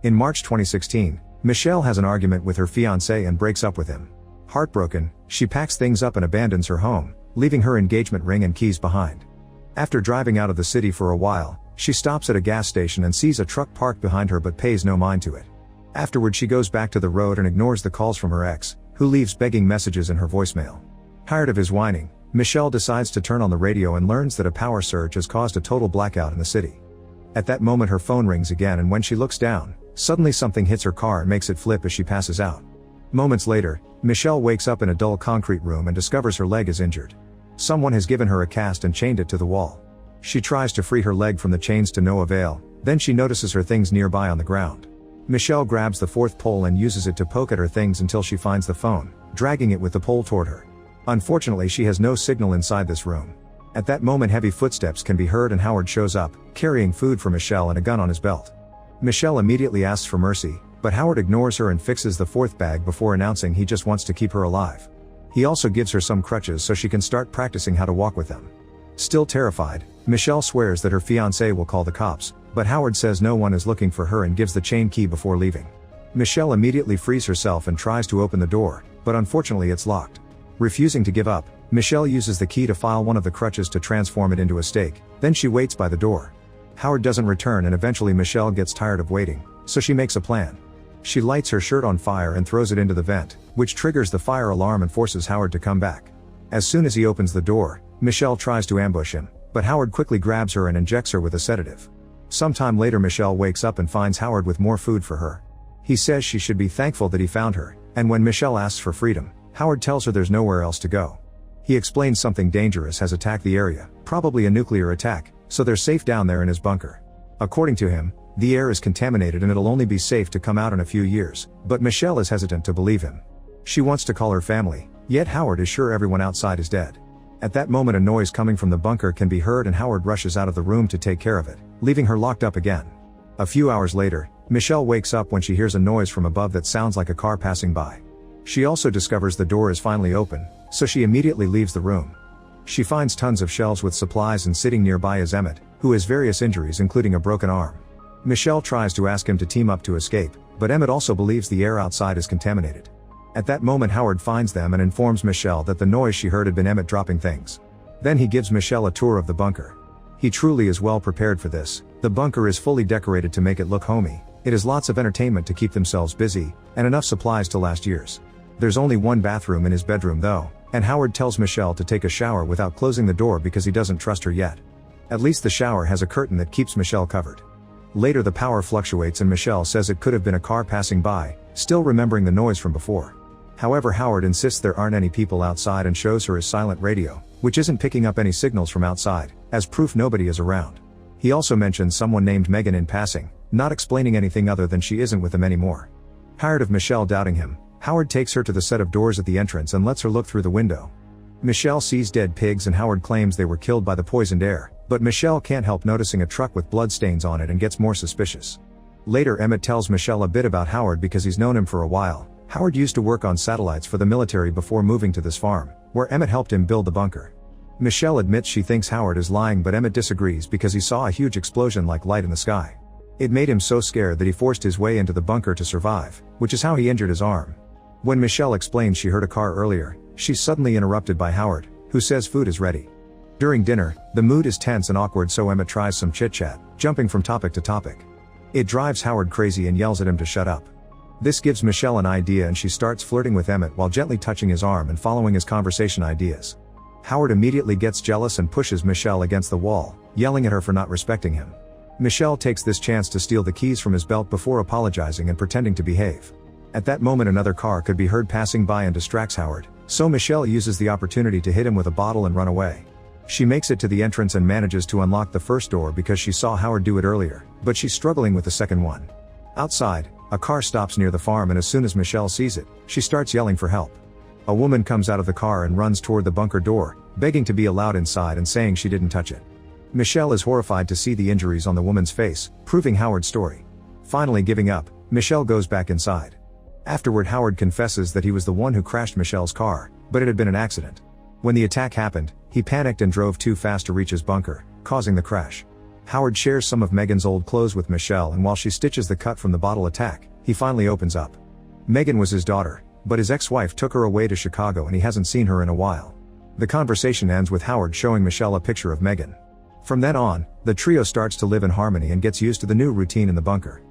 In March 2016, Michelle has an argument with her fiancé and breaks up with him. Heartbroken, she packs things up and abandons her home, leaving her engagement ring and keys behind. After driving out of the city for a while, she stops at a gas station and sees a truck parked behind her but pays no mind to it. Afterward, she goes back to the road and ignores the calls from her ex, who leaves begging messages in her voicemail. Tired of his whining, Michelle decides to turn on the radio and learns that a power surge has caused a total blackout in the city. At that moment, her phone rings again, and when she looks down, suddenly something hits her car and makes it flip as she passes out. Moments later, Michelle wakes up in a dull concrete room and discovers her leg is injured. Someone has given her a cast and chained it to the wall. She tries to free her leg from the chains to no avail, then she notices her things nearby on the ground. Michelle grabs the fourth pole and uses it to poke at her things until she finds the phone, dragging it with the pole toward her. Unfortunately, she has no signal inside this room. At that moment, heavy footsteps can be heard and Howard shows up, carrying food for Michelle and a gun on his belt. Michelle immediately asks for mercy, but Howard ignores her and fixes the fourth bag before announcing he just wants to keep her alive. He also gives her some crutches so she can start practicing how to walk with them. Still terrified, Michelle swears that her fiancé will call the cops, but Howard says no one is looking for her and gives the chain key before leaving. Michelle immediately frees herself and tries to open the door, but unfortunately it's locked. Refusing to give up, Michelle uses the key to file one of the crutches to transform it into a stake, then she waits by the door. Howard doesn't return and eventually Michelle gets tired of waiting, so she makes a plan. She lights her shirt on fire and throws it into the vent, which triggers the fire alarm and forces Howard to come back. As soon as he opens the door, Michelle tries to ambush him, but Howard quickly grabs her and injects her with a sedative. Sometime later, Michelle wakes up and finds Howard with more food for her. He says she should be thankful that he found her, and when Michelle asks for freedom, Howard tells her there's nowhere else to go. He explains something dangerous has attacked the area, probably a nuclear attack, so they're safe down there in his bunker. According to him, the air is contaminated and it'll only be safe to come out in a few years, but Michelle is hesitant to believe him. She wants to call her family, yet Howard is sure everyone outside is dead. At that moment, a noise coming from the bunker can be heard and Howard rushes out of the room to take care of it, leaving her locked up again. A few hours later, Michelle wakes up when she hears a noise from above that sounds like a car passing by. She also discovers the door is finally open, so she immediately leaves the room. She finds tons of shelves with supplies and sitting nearby is Emmett, who has various injuries including a broken arm. Michelle tries to ask him to team up to escape, but Emmett also believes the air outside is contaminated. At that moment, Howard finds them and informs Michelle that the noise she heard had been Emmett dropping things. Then he gives Michelle a tour of the bunker. He truly is well prepared for this. The bunker is fully decorated to make it look homey. It has lots of entertainment to keep themselves busy, and enough supplies to last years. There's only one bathroom in his bedroom though, and Howard tells Michelle to take a shower without closing the door because he doesn't trust her yet. At least the shower has a curtain that keeps Michelle covered. Later, the power fluctuates and Michelle says it could have been a car passing by, still remembering the noise from before. However, Howard insists there aren't any people outside and shows her his silent radio, which isn't picking up any signals from outside, as proof nobody is around. He also mentions someone named Megan in passing, not explaining anything other than she isn't with him anymore. Tired of Michelle doubting him, Howard takes her to the set of doors at the entrance and lets her look through the window. Michelle sees dead pigs and Howard claims they were killed by the poisoned air, but Michelle can't help noticing a truck with bloodstains on it and gets more suspicious. Later, Emmett tells Michelle a bit about Howard because he's known him for a while. Howard used to work on satellites for the military before moving to this farm, where Emmett helped him build the bunker. Michelle admits she thinks Howard is lying, but Emmett disagrees because he saw a huge explosion like light in the sky. It made him so scared that he forced his way into the bunker to survive, which is how he injured his arm. When Michelle explains she heard a car earlier, she's suddenly interrupted by Howard, who says food is ready. During dinner, the mood is tense and awkward, so Emmett tries some chit-chat, jumping from topic to topic. It drives Howard crazy and yells at him to shut up. This gives Michelle an idea and she starts flirting with Emmett while gently touching his arm and following his conversation ideas. Howard immediately gets jealous and pushes Michelle against the wall, yelling at her for not respecting him. Michelle takes this chance to steal the keys from his belt before apologizing and pretending to behave. At that moment, another car could be heard passing by and distracts Howard, so Michelle uses the opportunity to hit him with a bottle and run away. She makes it to the entrance and manages to unlock the first door because she saw Howard do it earlier, but she's struggling with the second one. Outside, a car stops near the farm and as soon as Michelle sees it, she starts yelling for help. A woman comes out of the car and runs toward the bunker door, begging to be allowed inside and saying she didn't touch it. Michelle is horrified to see the injuries on the woman's face, proving Howard's story. Finally giving up, Michelle goes back inside. Afterward, Howard confesses that he was the one who crashed Michelle's car, but it had been an accident. When the attack happened, he panicked and drove too fast to reach his bunker, causing the crash. Howard shares some of Megan's old clothes with Michelle, and while she stitches the cut from the bottle attack, he finally opens up. Megan was his daughter, but his ex-wife took her away to Chicago and he hasn't seen her in a while. The conversation ends with Howard showing Michelle a picture of Megan. From then on, the trio starts to live in harmony and gets used to the new routine in the bunker.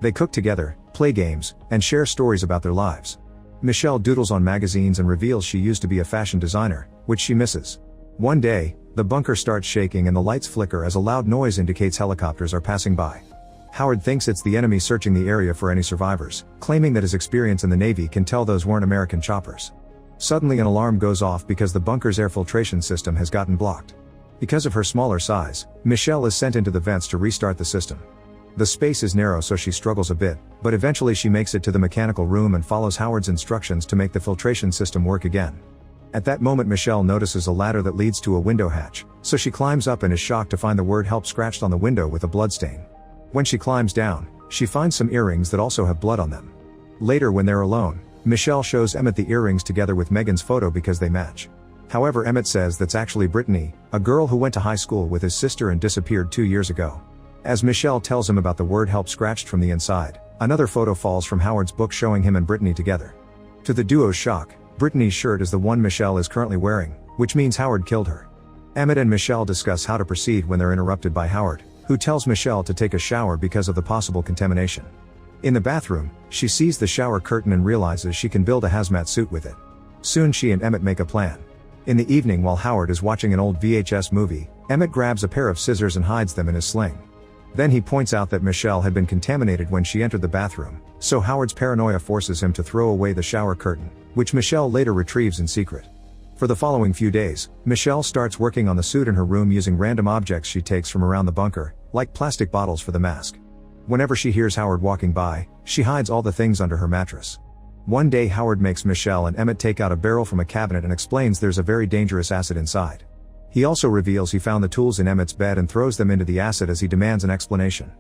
They cook together, play games, and share stories about their lives. Michelle doodles on magazines and reveals she used to be a fashion designer, which she misses. One day, the bunker starts shaking and the lights flicker as a loud noise indicates helicopters are passing by. Howard thinks it's the enemy searching the area for any survivors, claiming that his experience in the Navy can tell those weren't American choppers. Suddenly an alarm goes off because the bunker's air filtration system has gotten blocked. Because of her smaller size, Michelle is sent into the vents to restart the system. The space is narrow so she struggles a bit, but eventually she makes it to the mechanical room and follows Howard's instructions to make the filtration system work again. At that moment Michelle notices a ladder that leads to a window hatch, so she climbs up and is shocked to find the word help scratched on the window with a bloodstain. When she climbs down, she finds some earrings that also have blood on them. Later when they're alone, Michelle shows Emmett the earrings together with Megan's photo because they match. However, Emmett says that's actually Brittany, a girl who went to high school with his sister and disappeared 2 years ago. As Michelle tells him about the word help scratched from the inside, another photo falls from Howard's book showing him and Brittany together. To the duo's shock, Brittany's shirt is the one Michelle is currently wearing, which means Howard killed her. Emmett and Michelle discuss how to proceed when they're interrupted by Howard, who tells Michelle to take a shower because of the possible contamination. In the bathroom, she sees the shower curtain and realizes she can build a hazmat suit with it. Soon she and Emmett make a plan. In the evening while Howard is watching an old VHS movie, Emmett grabs a pair of scissors and hides them in his sling. Then he points out that Michelle had been contaminated when she entered the bathroom, so Howard's paranoia forces him to throw away the shower curtain, which Michelle later retrieves in secret. For the following few days, Michelle starts working on the suit in her room using random objects she takes from around the bunker, like plastic bottles for the mask. Whenever she hears Howard walking by, she hides all the things under her mattress. One day Howard makes Michelle and Emmett take out a barrel from a cabinet and explains there's a very dangerous acid inside. He also reveals he found the tools in Emmett's bed and throws them into the acid as he demands an explanation.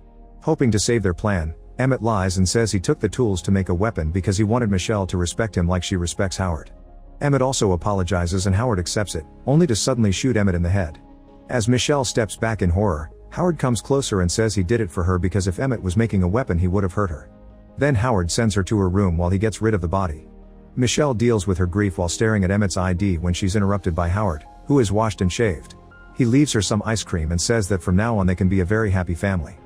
Hoping to save their plan, Emmett lies and says he took the tools to make a weapon because he wanted Michelle to respect him like she respects Howard. Emmett also apologizes and Howard accepts it, only to suddenly shoot Emmett in the head. As Michelle steps back in horror, Howard comes closer and says he did it for her because if Emmett was making a weapon he would have hurt her. Then Howard sends her to her room while he gets rid of the body. Michelle deals with her grief while staring at Emmett's ID when she's interrupted by Howard, who is washed and shaved. He leaves her some ice cream and says that from now on they can be a very happy family.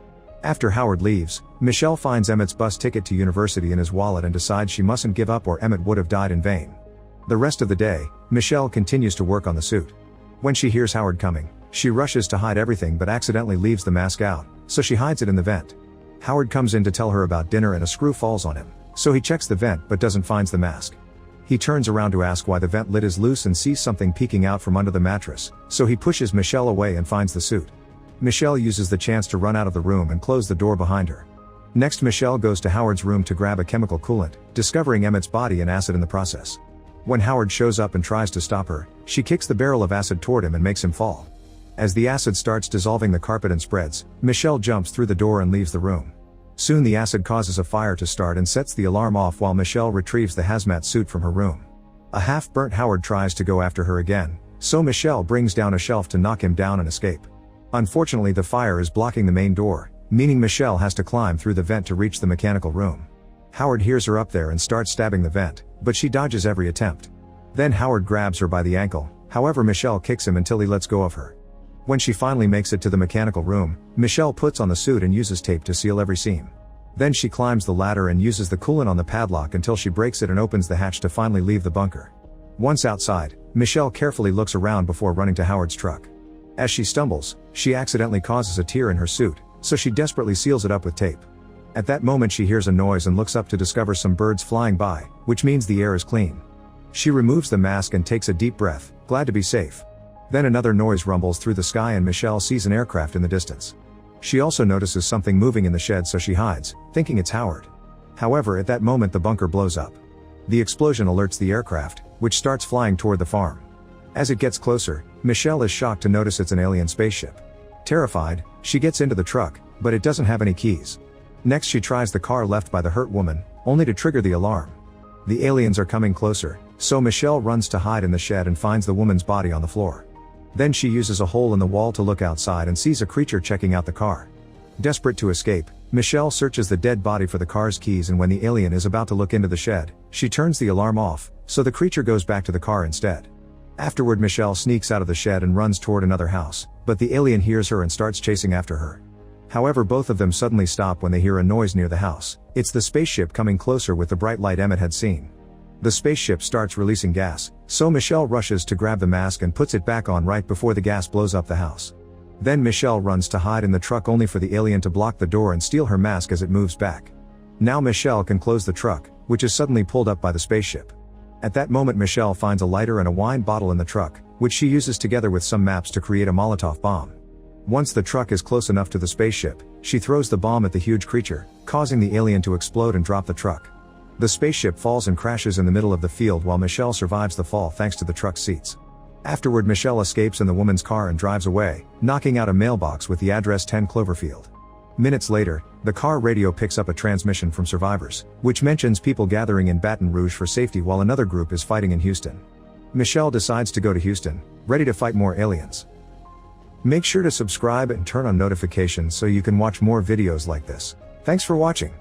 After Howard leaves, Michelle finds Emmett's bus ticket to university in his wallet and decides she mustn't give up or Emmett would have died in vain. The rest of the day, Michelle continues to work on the suit. When she hears Howard coming, she rushes to hide everything but accidentally leaves the mask out, so she hides it in the vent. Howard comes in to tell her about dinner and a screw falls on him, so he checks the vent but doesn't find the mask. He turns around to ask why the vent lid is loose and sees something peeking out from under the mattress, so he pushes Michelle away and finds the suit. Michelle uses the chance to run out of the room and close the door behind her. Next, Michelle goes to Howard's room to grab a chemical coolant, discovering Emmett's body and acid in the process. When Howard shows up and tries to stop her, she kicks the barrel of acid toward him and makes him fall. As the acid starts dissolving the carpet and spreads, Michelle jumps through the door and leaves the room. Soon the acid causes a fire to start and sets the alarm off while Michelle retrieves the hazmat suit from her room. A half-burnt Howard tries to go after her again, so Michelle brings down a shelf to knock him down and escape. Unfortunately, the fire is blocking the main door, meaning Michelle has to climb through the vent to reach the mechanical room. Howard hears her up there and starts stabbing the vent, but she dodges every attempt. Then Howard grabs her by the ankle, however Michelle kicks him until he lets go of her. When she finally makes it to the mechanical room, Michelle puts on the suit and uses tape to seal every seam. Then she climbs the ladder and uses the coolant on the padlock until she breaks it and opens the hatch to finally leave the bunker. Once outside, Michelle carefully looks around before running to Howard's truck. As she stumbles, she accidentally causes a tear in her suit, so she desperately seals it up with tape. At that moment she hears a noise and looks up to discover some birds flying by, which means the air is clean. She removes the mask and takes a deep breath, glad to be safe. Then another noise rumbles through the sky and Michelle sees an aircraft in the distance. She also notices something moving in the shed, so she hides, thinking it's Howard. However, at that moment the bunker blows up. The explosion alerts the aircraft, which starts flying toward the farm. As it gets closer, Michelle is shocked to notice it's an alien spaceship. Terrified, she gets into the truck, but it doesn't have any keys. Next she tries the car left by the hurt woman, only to trigger the alarm. The aliens are coming closer, so Michelle runs to hide in the shed and finds the woman's body on the floor. Then she uses a hole in the wall to look outside and sees a creature checking out the car. Desperate to escape, Michelle searches the dead body for the car's keys, and when the alien is about to look into the shed, she turns the alarm off, so the creature goes back to the car instead. Afterward, Michelle sneaks out of the shed and runs toward another house, but the alien hears her and starts chasing after her. However, both of them suddenly stop when they hear a noise near the house. It's the spaceship coming closer with the bright light Emmett had seen. The spaceship starts releasing gas, so Michelle rushes to grab the mask and puts it back on right before the gas blows up the house. Then Michelle runs to hide in the truck, only for the alien to block the door and steal her mask as it moves back. Now Michelle can close the truck, which is suddenly pulled up by the spaceship. At that moment, Michelle finds a lighter and a wine bottle in the truck, which she uses together with some maps to create a Molotov bomb. Once the truck is close enough to the spaceship, she throws the bomb at the huge creature, causing the alien to explode and drop the truck. The spaceship falls and crashes in the middle of the field, while Michelle survives the fall thanks to the truck's seats. Afterward, Michelle escapes in the woman's car and drives away, knocking out a mailbox with the address 10 Cloverfield. Minutes later, the car radio picks up a transmission from survivors, which mentions people gathering in Baton Rouge for safety while another group is fighting in Houston. Michelle decides to go to Houston, ready to fight more aliens. Make sure to subscribe and turn on notifications so you can watch more videos like this. Thanks for watching.